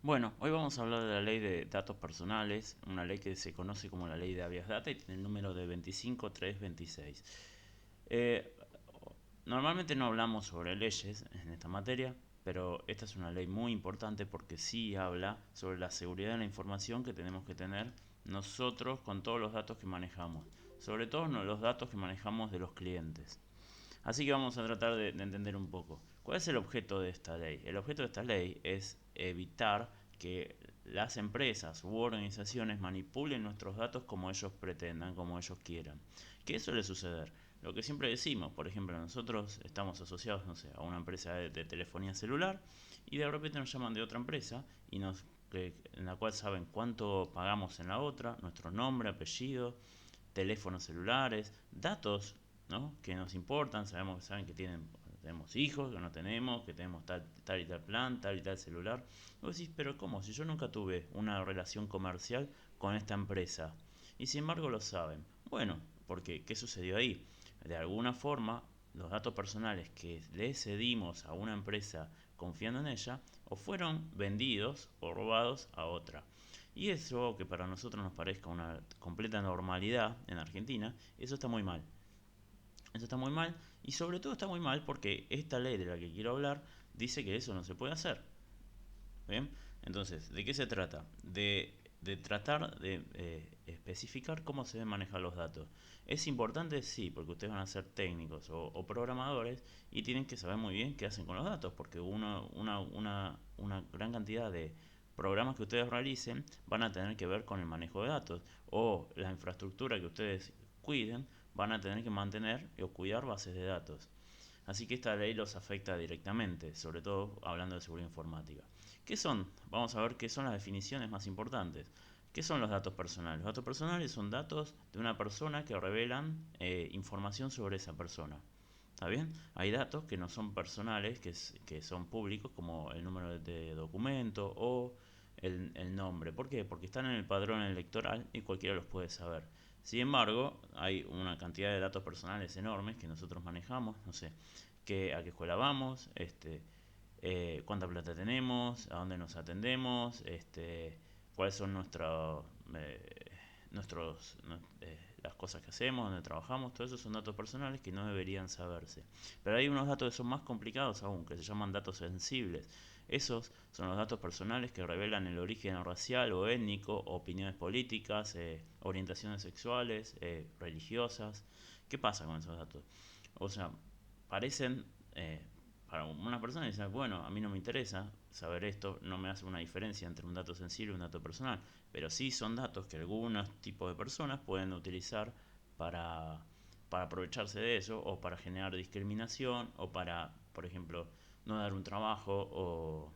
Bueno, hoy vamos a hablar de la ley de datos personales, una ley que se conoce como la ley de habeas data y tiene el número de 25326. Eh, Normalmente no hablamos sobre leyes en esta materia, pero esta es una ley muy importante porque sí habla sobre la seguridad de la información que tenemos que tener nosotros con todos los datos que manejamos, sobre todo los datos que manejamos de los clientes. Así que vamos a tratar de entender un poco. ¿Cuál es el objeto de esta ley? El objeto de esta ley es evitar que las empresas u organizaciones manipulen nuestros datos como ellos pretendan, como ellos quieran. ¿Qué suele suceder? Lo que siempre decimos, por ejemplo, nosotros estamos asociados, no sé, a una empresa de telefonía celular y de repente nos llaman de otra empresa y en la cual saben cuánto pagamos en la otra, nuestro nombre, apellido, teléfonos celulares, datos, ¿no?, que nos importan, saben que tenemos hijos, que no tenemos, que tenemos tal y tal plan, tal y tal celular. Y vos decís, pero ¿cómo? Si yo nunca tuve una relación comercial con esta empresa. Y sin embargo lo saben. Bueno, porque ¿qué sucedió ahí? De alguna forma, los datos personales que le cedimos a una empresa confiando en ella, o fueron vendidos o robados a otra. Y eso, que para nosotros nos parezca una completa normalidad en Argentina, eso está muy mal. Eso está muy mal y sobre todo está muy mal porque esta ley de la que quiero hablar dice que eso no se puede hacer. ¿Bien? Entonces, ¿de qué se trata? De tratar de especificar cómo se deben manejar los datos. ¿Es importante? Sí, porque ustedes van a ser técnicos o programadores y tienen que saber muy bien qué hacen con los datos, porque una gran cantidad de programas que ustedes realicen van a tener que ver con el manejo de datos o la infraestructura que ustedes cuiden van a tener que mantener o cuidar bases de datos. Así que esta ley los afecta directamente, sobre todo hablando de seguridad informática. ¿Qué son? Vamos a ver qué son las definiciones más importantes. ¿Qué son los datos personales? Los datos personales son datos de una persona que revelan información sobre esa persona. ¿Está bien? Hay datos que no son personales, que son públicos, como el número de documento o el nombre. ¿Por qué? Porque están en el padrón electoral y cualquiera los puede saber. Sin embargo, hay una cantidad de datos personales enormes que nosotros manejamos, no sé, a qué escuela vamos, cuánta plata tenemos, a dónde nos atendemos, cuáles son las cosas que hacemos, dónde trabajamos, todo eso son datos personales que no deberían saberse. Pero hay unos datos que son más complicados aún, que se llaman datos sensibles. Esos son los datos personales que revelan el origen racial o étnico, opiniones políticas, orientaciones sexuales, religiosas. ¿Qué pasa con esos datos? O sea, parecen, para una persona dice, bueno, a mí no me interesa saber esto, no me hace una diferencia entre un dato sensible y un dato personal, pero sí son datos que algunos tipos de personas pueden utilizar para, para aprovecharse de eso o para generar discriminación o para, por ejemplo, no dar un trabajo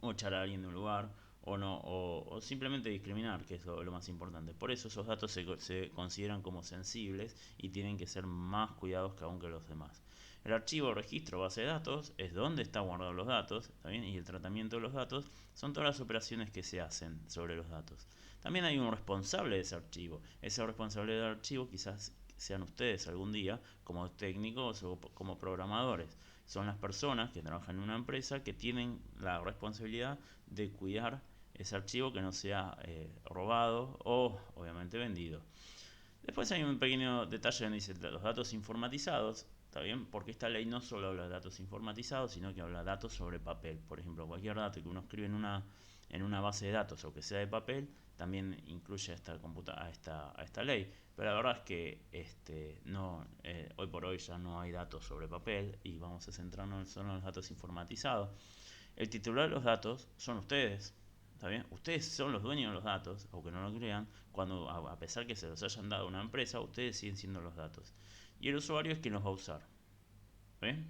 o echar a alguien de un lugar o no o simplemente discriminar, que es lo más importante. Por eso esos datos se consideran como sensibles y tienen que ser más cuidados que aún que los demás. El archivo, registro, base de datos es donde están guardados los datos, ¿está bien? Y el tratamiento de los datos son todas las operaciones que se hacen sobre los datos. También hay un responsable de ese archivo. Ese responsable del archivo quizás sean ustedes algún día como técnicos o como programadores. Son las personas que trabajan en una empresa que tienen la responsabilidad de cuidar ese archivo que no sea robado o obviamente vendido. Después hay un pequeño detalle donde dice los datos informatizados, ¿está bien? Porque esta ley no solo habla de datos informatizados, sino que habla de datos sobre papel. Por ejemplo, cualquier dato que uno escribe en una base de datos o que sea de papel, también incluye a esta ley. Pero la verdad es que no, hoy por hoy ya no hay datos sobre papel y vamos a centrarnos solo en los datos informatizados. El titular de los datos son ustedes. ¿Está bien? Ustedes son los dueños de los datos, aunque no lo crean, cuando a pesar que se los hayan dado a una empresa, ustedes siguen siendo los datos. Y el usuario es quien los va a usar. ¿Bien?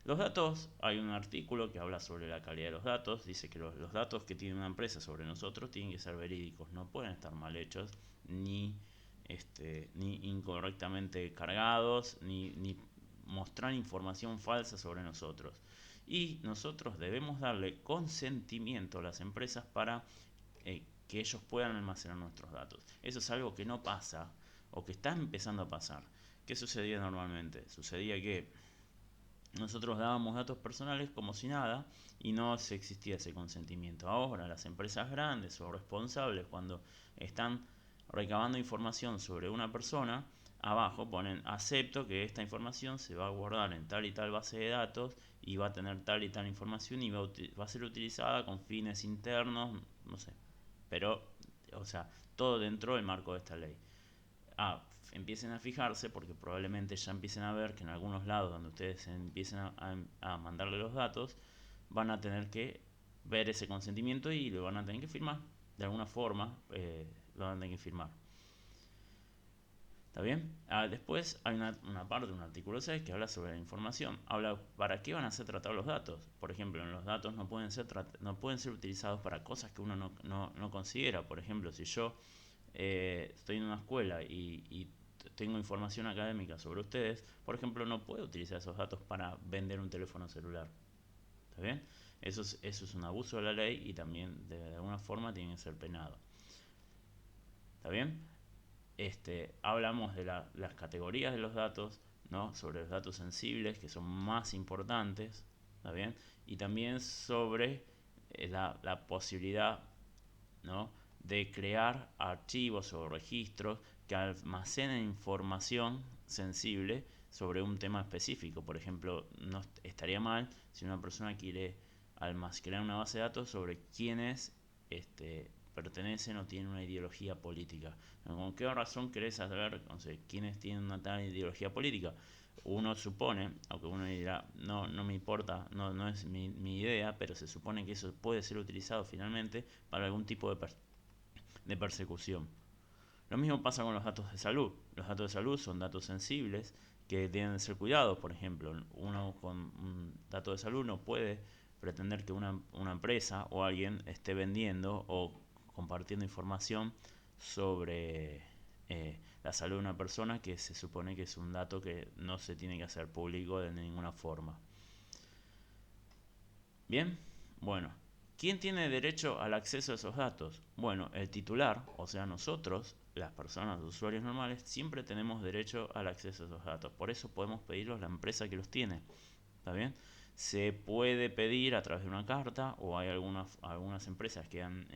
Los datos, hay un artículo que habla sobre la calidad de los datos, dice que los datos que tiene una empresa sobre nosotros tienen que ser verídicos, no pueden estar mal hechos, ni incorrectamente cargados, ni mostrar información falsa sobre nosotros. Y nosotros debemos darle consentimiento a las empresas para que ellos puedan almacenar nuestros datos. Eso es algo que no pasa o que está empezando a pasar. ¿Qué sucedía normalmente? Sucedía que nosotros dábamos datos personales como si nada y no se existía ese consentimiento. Ahora las empresas grandes o responsables, cuando están recabando información sobre una persona, abajo ponen acepto que esta información se va a guardar en tal y tal base de datos y va a tener tal y tal información y va a ser utilizada con fines internos, no sé, pero, o sea, todo dentro del marco de esta ley. Empiecen a fijarse, porque probablemente ya empiecen a ver que en algunos lados donde ustedes empiecen a mandarle los datos, van a tener que ver ese consentimiento y lo van a tener que firmar. De alguna forma, lo van a tener que firmar. ¿Está bien? Después hay una parte, un artículo 6 que habla sobre la información. Habla para qué van a ser tratados los datos. Por ejemplo, los datos no pueden ser utilizados para cosas que uno no considera. Por ejemplo, si yo estoy en una escuela y tengo información académica sobre ustedes, por ejemplo, no puedo utilizar esos datos para vender un teléfono celular. ¿Está bien? Eso es un abuso de la ley y también de alguna forma tiene que ser penado. ¿Está bien? Hablamos de las categorías de los datos, ¿no? Sobre los datos sensibles, que son más importantes, ¿está bien? Y también sobre la posibilidad, ¿no? De crear archivos o registros que almacenen información sensible sobre un tema específico. Por ejemplo, no estaría mal si una persona quiere crear una base de datos sobre quiénes pertenecen o tienen una ideología política. ¿Con qué razón querés saber, no sé, quiénes tienen una tal ideología política? Uno supone, aunque uno dirá, no me importa, no es mi idea, pero se supone que eso puede ser utilizado finalmente para algún tipo de persecución. Lo mismo pasa con los datos de salud. Los datos de salud son datos sensibles que deben ser cuidados. Por ejemplo, uno con un dato de salud no puede pretender que una empresa o alguien esté vendiendo o compartiendo información sobre la salud de una persona, que se supone que es un dato que no se tiene que hacer público de ninguna forma. Bien, bueno, ¿quién tiene derecho al acceso a esos datos? Bueno, el titular, o sea, nosotros, las personas, los usuarios normales, siempre tenemos derecho al acceso a esos datos. Por eso podemos pedirlos a la empresa que los tiene. ¿Está bien? Se puede pedir a través de una carta, o hay algunas empresas que han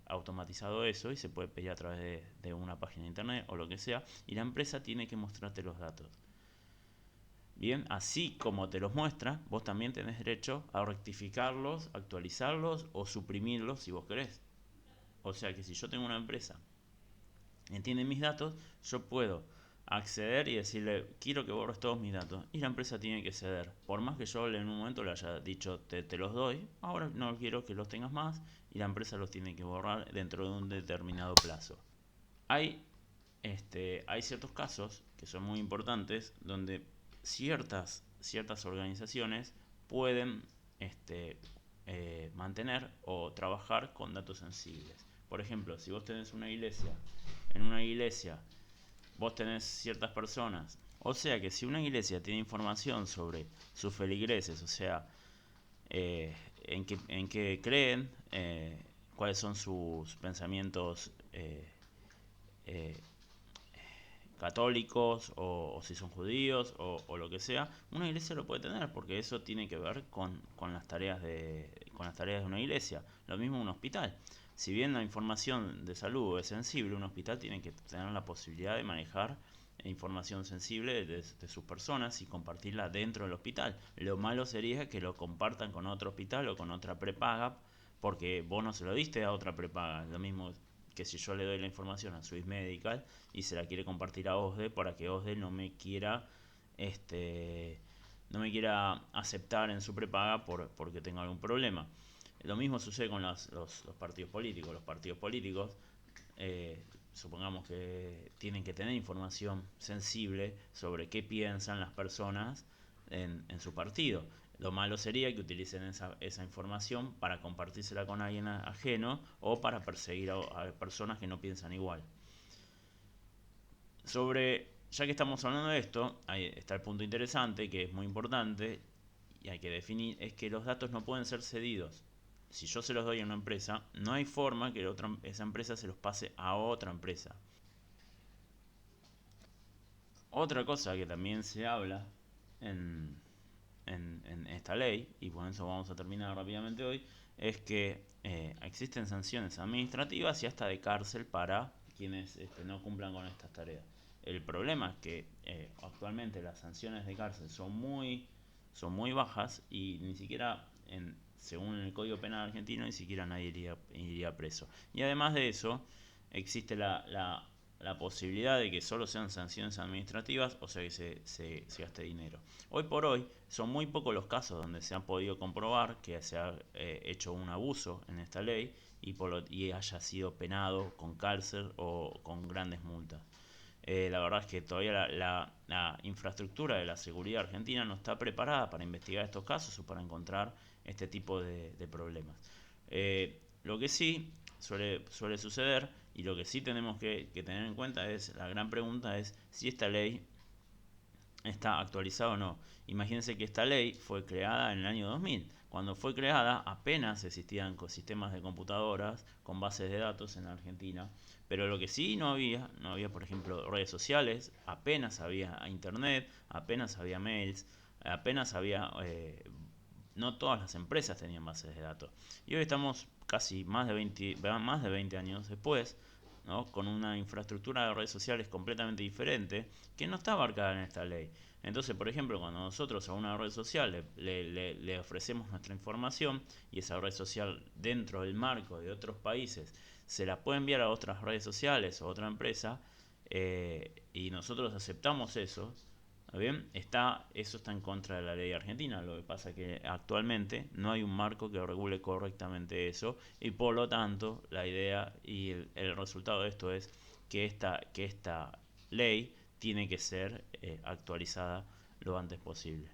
automatizado eso y se puede pedir a través de una página de internet o lo que sea, y la empresa tiene que mostrarte los datos. Bien, así como te los muestra, vos también tenés derecho a rectificarlos, actualizarlos o suprimirlos si vos querés. O sea que si yo tengo una empresa que entiende mis datos, yo puedo acceder y decirle, quiero que borres todos mis datos. Y la empresa tiene que ceder. Por más que yo en un momento le haya dicho, te los doy, ahora no quiero que los tengas más, y la empresa los tiene que borrar dentro de un determinado plazo. Hay, hay ciertos casos que son muy importantes donde ciertas organizaciones pueden mantener o trabajar con datos sensibles. Por ejemplo, si vos tenés una iglesia, en una iglesia vos tenés ciertas personas, o sea que si una iglesia tiene información sobre sus feligreses, o sea, en qué creen, cuáles son sus pensamientos eh, católicos o si son judíos o lo que sea, una iglesia lo puede tener porque eso tiene que ver con las tareas de una iglesia. Lo mismo un hospital. Si bien la información de salud es sensible, un hospital tiene que tener la posibilidad de manejar información sensible de sus personas y compartirla dentro del hospital. Lo malo sería que lo compartan con otro hospital o con otra prepaga porque vos no se lo diste a otra prepaga. Lo mismo que si yo le doy la información a Swiss Medical y se la quiere compartir a OSDE para que OSDE no me quiera aceptar en su prepaga porque tenga algún problema. Lo mismo sucede con los partidos políticos. Los partidos políticos, supongamos que tienen que tener información sensible sobre qué piensan las personas en su partido. Lo malo sería que utilicen esa información para compartírsela con alguien ajeno o para perseguir a personas que no piensan igual. Ya que estamos hablando de esto, ahí está el punto interesante, que es muy importante y hay que definir, es que los datos no pueden ser cedidos. Si yo se los doy a una empresa, no hay forma que esa empresa se los pase a otra empresa. Otra cosa que también se habla en, en esta ley, y por eso vamos a terminar rápidamente hoy, es que existen sanciones administrativas y hasta de cárcel para quienes no cumplan con estas tareas. El problema es que actualmente las sanciones de cárcel son muy bajas y ni siquiera, según el Código Penal argentino, ni siquiera nadie iría preso. Y además de eso, existe la posibilidad de que solo sean sanciones administrativas, o sea que se gaste dinero. Hoy por hoy son muy pocos los casos donde se ha podido comprobar que se ha hecho un abuso en esta ley y haya sido penado con cárcel o con grandes multas. La verdad es que todavía la infraestructura de la seguridad argentina no está preparada para investigar estos casos o para encontrar este tipo de problemas. Lo que sí suele suceder y lo que sí tenemos que tener en cuenta es, la gran pregunta es si esta ley está actualizada o no. Imagínense que esta ley fue creada en el año 2000. Cuando fue creada apenas existían sistemas de computadoras con bases de datos en la Argentina, pero lo que sí no había por ejemplo redes sociales, apenas había internet, apenas había mails, apenas había no todas las empresas tenían bases de datos. Y hoy estamos casi más de 20 años después, ¿no? Con una infraestructura de redes sociales completamente diferente que no está abarcada en esta ley. Entonces, por ejemplo, cuando nosotros a una red social le ofrecemos nuestra información y esa red social dentro del marco de otros países se la puede enviar a otras redes sociales o a otra empresa y nosotros aceptamos eso, ¿está bien? Eso está en contra de la ley argentina. Lo que pasa es que actualmente no hay un marco que regule correctamente eso y por lo tanto la idea y el resultado de esto es que esta ley tiene que ser actualizada lo antes posible.